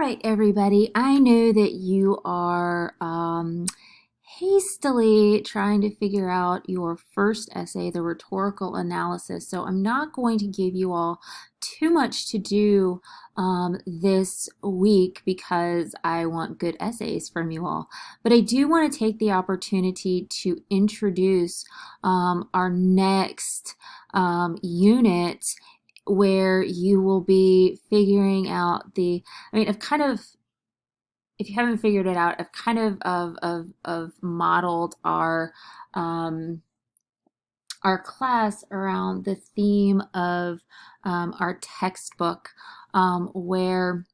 right, everybody. I know that you are hastily trying to figure out your first essay, the rhetorical analysis. So I'm not going to give you all too much to do this week because I want good essays from you all. But I do want to take the opportunity to introduce our next unit where you will be figuring out I've kind of, if you haven't figured it out, I've kind of modeled our class around the theme of our textbook, where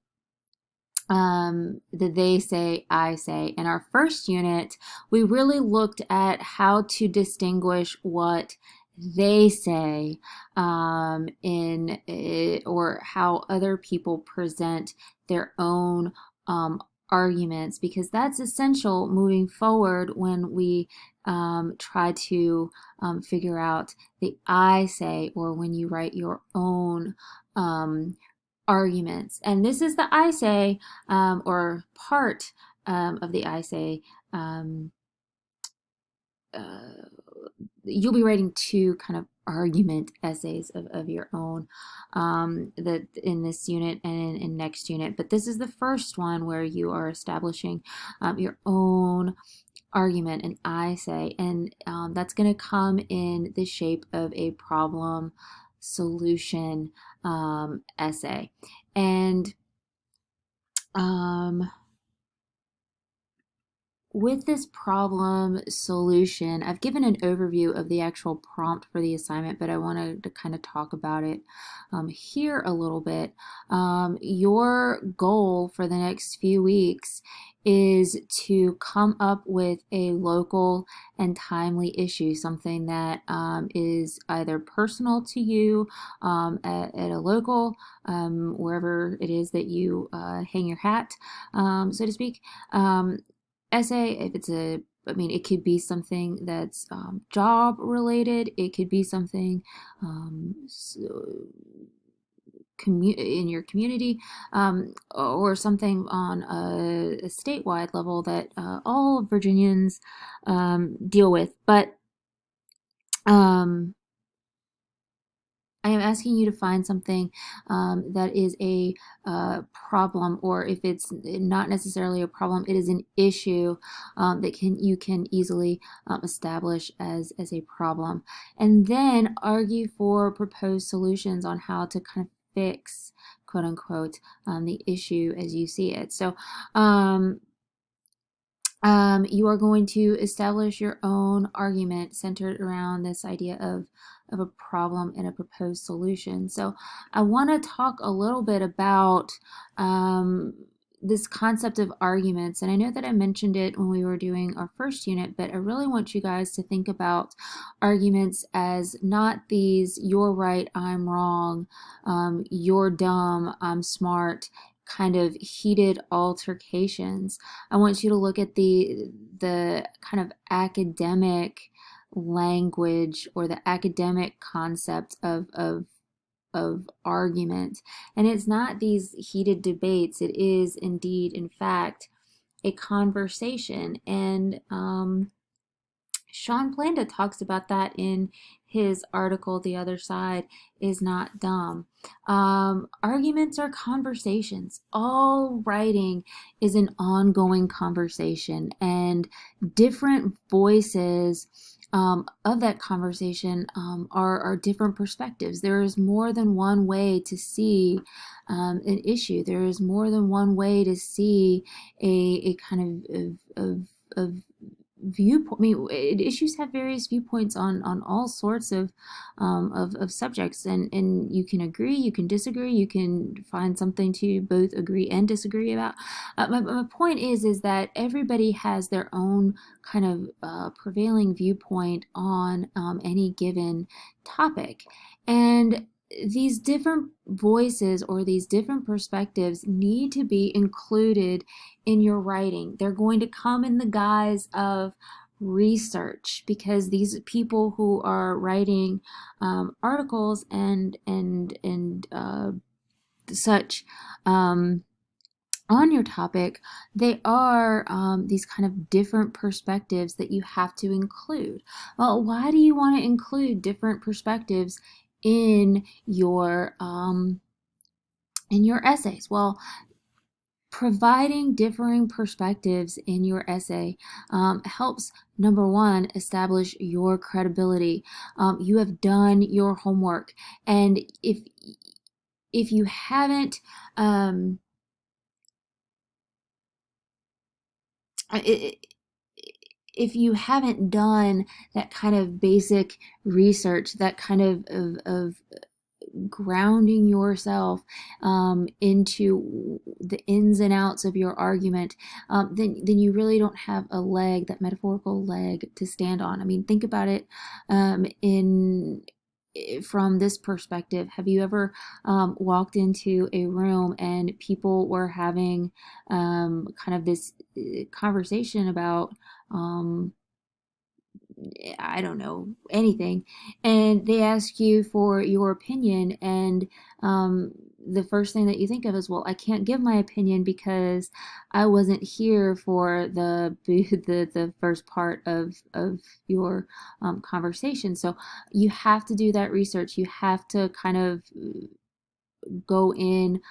the they say, I say. In our first unit, we really looked at how to distinguish what they say or how other people present their own arguments, because that's essential moving forward when we try to figure out the I say, or when you write your own arguments. And this is the I say, or part of the I say. You'll be writing two kind of argument essays of your own that in this unit and in next unit. But this is the first one where you are establishing your own argument, and I say, and that's going to come in the shape of a problem solution essay. And with this problem solution, I've given an overview of the actual prompt for the assignment, but I wanted to kind of talk about it here a little bit. Your goal for the next few weeks is to come up with a local and timely issue, something that is either personal to you at a local, wherever it is that you hang your hat, so to speak. Essay, if it's it could be something that's job related. It could be something in your community, or something on a statewide level that all Virginians deal with. But I am asking you to find something that is a problem, or if it's not necessarily a problem, it is an issue that you can easily establish as a problem, and then argue for proposed solutions on how to kind of fix, quote unquote, the issue as you see it. So you are going to establish your own argument centered around this idea of a problem and a proposed solution. So I want to talk a little bit about this concept of arguments. And I know that I mentioned it when we were doing our first unit, but I really want you guys to think about arguments as not these you're right, I'm wrong, you're dumb, I'm smart, kind of heated altercations. I want you to look at the kind of academic language, or the academic concept of argument. And it's not these heated debates. It is indeed, in fact, a conversation. And Sean Blanda talks about that in his article, The Other Side is Not Dumb. Arguments are conversations. All writing is an ongoing conversation, and different voices of that conversation are different perspectives. There is more than one way to see an issue. There is more than one way to see a kind of viewpoint. Issues have various viewpoints on all sorts of subjects, and you can agree, you can disagree, you can find something to both agree and disagree about. My point is that everybody has their own kind of prevailing viewpoint on any given topic, and these different voices or these different perspectives need to be included in your writing. They're going to come in the guise of research, because these people who are writing articles and such on your topic, they are these kind of different perspectives that you have to include. Well, why do you want to include different perspectives in your essays? Well, providing differing perspectives in your essay helps, number one, establish your credibility. You have done your homework, and if you haven't it, if you haven't done that kind of basic research, that kind of grounding yourself into the ins and outs of your argument, then you really don't have a leg, that metaphorical leg, to stand on. I mean, think about it in from this perspective. Have you ever walked into a room and people were having kind of this conversation about I don't know, anything, and they ask you for your opinion, and the first thing that you think of is, well, I can't give my opinion because I wasn't here for the first part of your conversation. So you have to do that research. You have to kind of go in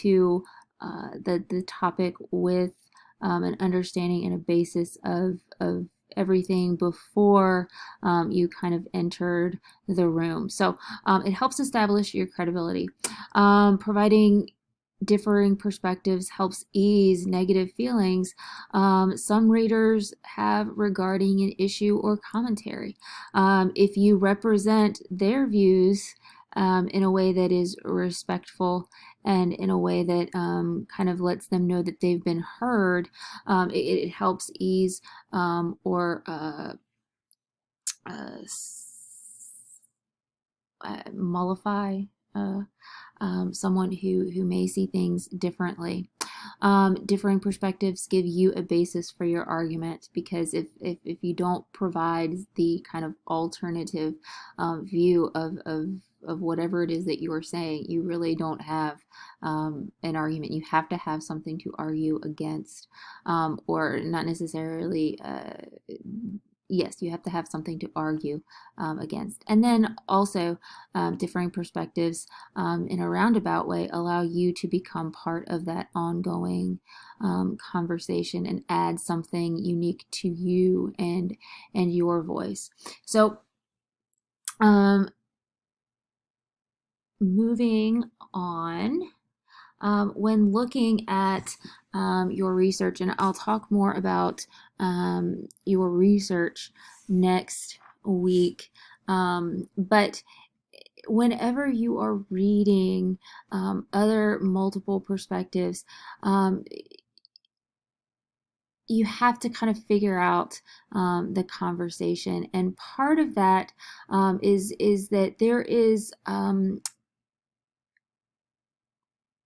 to the topic with an understanding and a basis of everything before you kind of entered the room. So it helps establish your credibility. Providing differing perspectives helps ease negative feelings some readers have regarding an issue or commentary. If you represent their views in a way that is respectful and in a way that kind of lets them know that they've been heard, it helps ease or uh, mollify uh, someone who may see things differently. Differing perspectives give you a basis for your argument, because if you don't provide the kind of alternative view of whatever it is that you are saying, you really don't have an argument. You have to have something to argue against, or not necessarily. Yes, you have to have something to argue against. And then also, differing perspectives in a roundabout way allow you to become part of that ongoing conversation and add something unique to you and your voice. So, moving on, when looking at your research, and I'll talk more about your research next week, but whenever you are reading other multiple perspectives, you have to kind of figure out the conversation, and part of that is that there is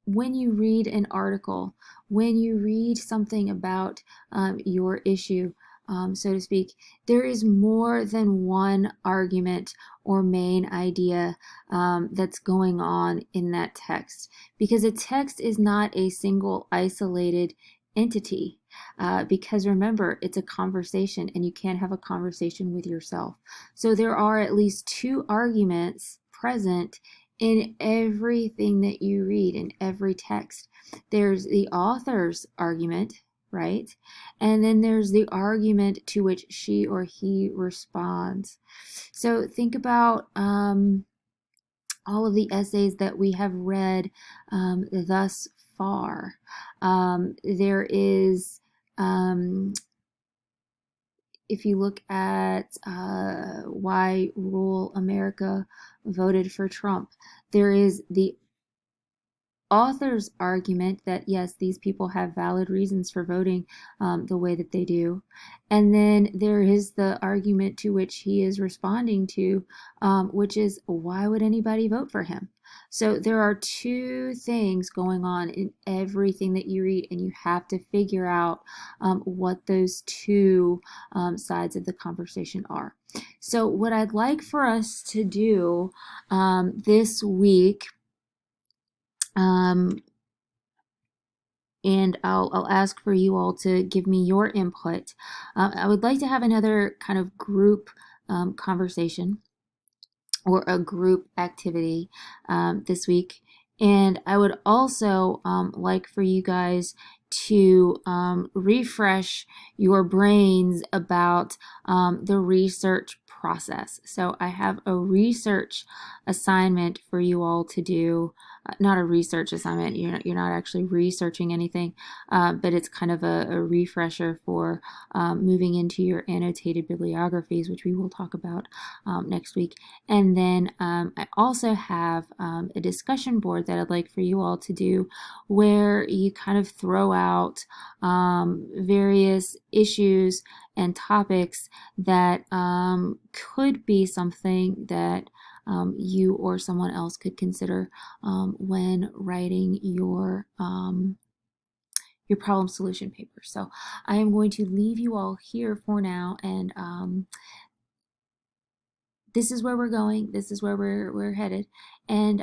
when you read an article, when you read something about your issue, so to speak, there is more than one argument or main idea that's going on in that text, because a text is not a single isolated entity. Because remember, it's a conversation and you can't have a conversation with yourself. So there are at least two arguments present in everything that you read, in every text. There's the author's argument, right? And then there's the argument to which she or he responds. So think about all of the essays that we have read thus far. There is if you look at why rural America voted for Trump, there is the author's argument that yes, these people have valid reasons for voting the way that they do. And then there is the argument to which he is responding to, which is, why would anybody vote for him? So there are two things going on in everything that you read, and you have to figure out what those two sides of the conversation are. So, what I'd like for us to do this week, um, and I'll ask for you all to give me your input. I would like to have another kind of group conversation or a group activity this week. And I would also like for you guys to refresh your brains about the research process. So I have a research assignment for you all to do. Not a research assignment, you're not actually researching anything, but it's kind of a refresher for moving into your annotated bibliographies, which we will talk about next week. And then I also have a discussion board that I'd like for you all to do where you kind of throw out various issues and topics that could be something that you or someone else could consider when writing your problem solution paper. So I am going to leave you all here for now, and this is where we're going. This is where we're headed. And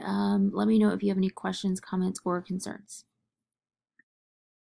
let me know if you have any questions, comments, or concerns.